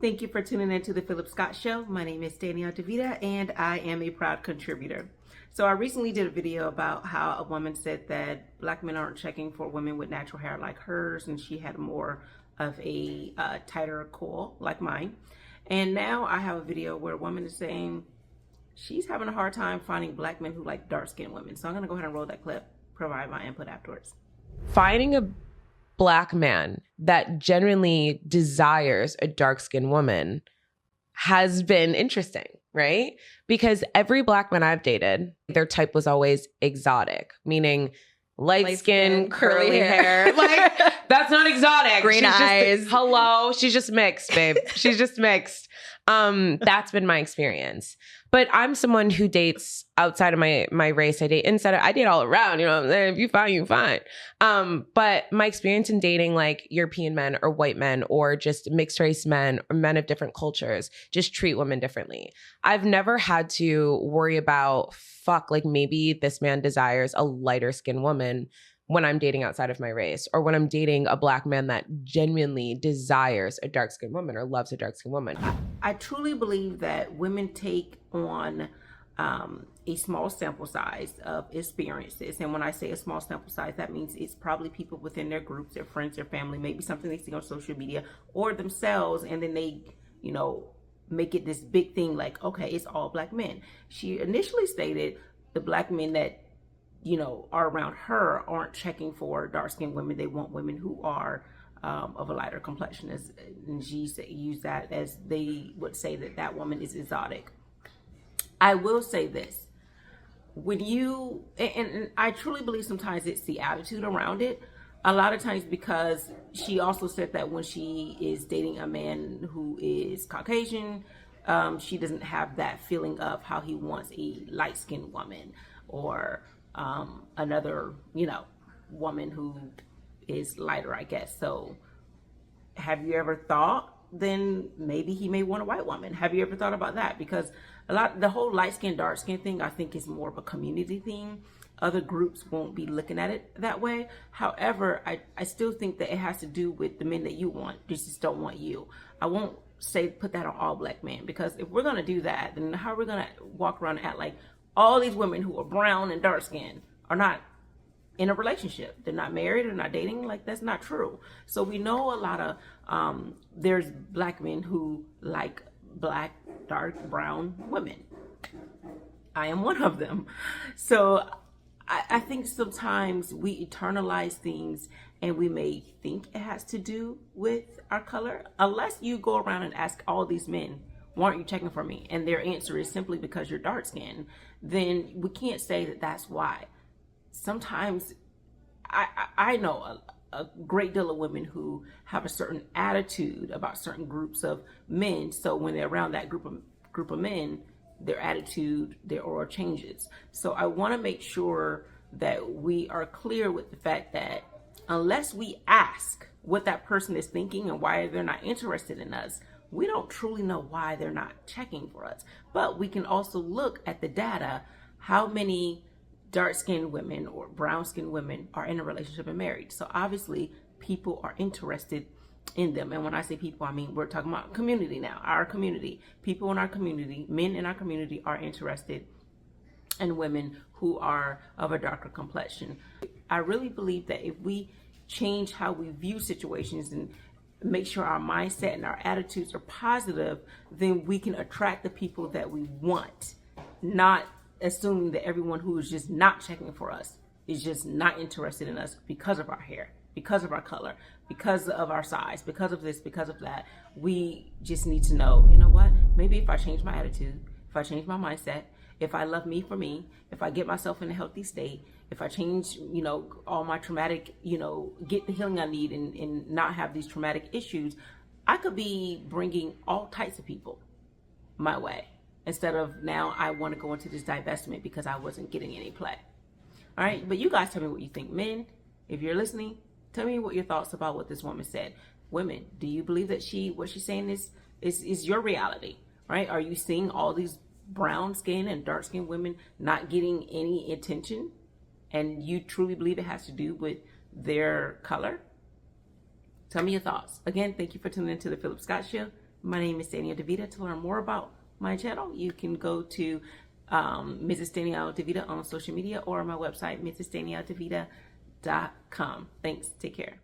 Thank you for tuning in to the Phillip Scott Show. My name is Danielle DeVIta, and I am a proud contributor. So I recently did a video about how a woman said that black men aren't checking for women with natural hair like hers, and she had more of a tighter coil like mine. And now I have a video where a woman is saying she's having a hard time finding black men who like dark-skinned women. So I'm going to go ahead and roll that clip, provide my input afterwards. Finding a black man that genuinely desires a dark-skinned woman has been interesting, right? Because every black man I've dated, their type was always exotic, meaning light skin, curly hair. Like, that's not exotic. Green eyes. Hello. She's just mixed, babe. She's just mixed. That's been my experience. But I'm someone who dates outside of my race. I date inside. I date all around. You know what I'm saying? If you fine, you fine. But my experience in dating like European men or white men or just mixed race men or men of different cultures just treat women differently. I've never had to worry about, like maybe this man desires a lighter skinned woman when I'm dating outside of my race, or when I'm dating a black man that genuinely desires a dark-skinned woman or loves a dark-skinned woman. I truly believe that women take on a small sample size of experiences. And when I say a small sample size, that means it's probably people within their groups, their friends, their family, maybe something they see on social media or themselves. And then they, make it this big thing like, okay, it's all black men. She initially stated the black men that are around her aren't checking for dark-skinned women. They want women who are of a lighter complexion. And she used that as they would say that woman is exotic. I will say this. When you, and I truly believe sometimes it's the attitude around it. A lot of times, because she also said that when she is dating a man who is Caucasian, she doesn't have that feeling of how he wants a light-skinned woman or another, woman who is lighter, I guess. So have you ever thought then maybe he may want a white woman? Have you ever thought about that? Because the whole light skin, dark skin thing, I think is more of a community thing. Other groups won't be looking at it that way. However, I still think that it has to do with the men that you want. They just don't want you. I won't say put that on all black men, because if we're going to do that, then how are we going to walk around and act like all these women who are brown and dark skinned are not in a relationship? They're not married, they're not dating. Like, that's not true. So we know a lot of, there's black men who like black, dark, brown women. I am one of them. So I think sometimes we eternalize things and we may think it has to do with our color. Unless you go around and ask all these men, why aren't you checking for me? And their answer is simply because you're dark skinned. Then we can't say that that's why. Sometimes I know a great deal of women who have a certain attitude about certain groups of men. So when they're around that group of men, their attitude, their aura changes. So I want to make sure that we are clear with the fact that unless we ask what that person is thinking and why they're not interested in us, we don't truly know why they're not checking for us. But we can also look at the data, how many dark-skinned women or brown-skinned women are in a relationship and married. So obviously people are interested in them. And when I say people, I mean we're talking about community now, our community. People in our community, men in our community are interested in women who are of a darker complexion. I really believe that if we change how we view situations and make sure our mindset and our attitudes are positive, then we can attract the people that we want, not assuming that everyone who is just not checking for us is just not interested in us because of our hair, because of our color, because of our size, because of this, because of that. We just need to know, you know what? Maybe if I change my attitude, if I change my mindset, if I love me for me, if I get myself in a healthy state, if I change, all my traumatic, get the healing I need and not have these traumatic issues, I could be bringing all types of people my way. Instead of now I want to go into this divestment because I wasn't getting any play. All right. But you guys tell me what you think. Men, if you're listening, tell me what your thoughts about what this woman said. Women, do you believe that what she's saying is your reality? Right? Are you seeing all these brown skin and dark skinned women not getting any attention? And you truly believe it has to do with their color? Tell me your thoughts. Again, thank you for tuning into the Phillip Scott Show. My name is Danielle DeVIta. To learn more about my channel, you can go to Mrs. Danielle DeVIta on social media or my website, mrsdanielledevita.com. Thanks. Take care.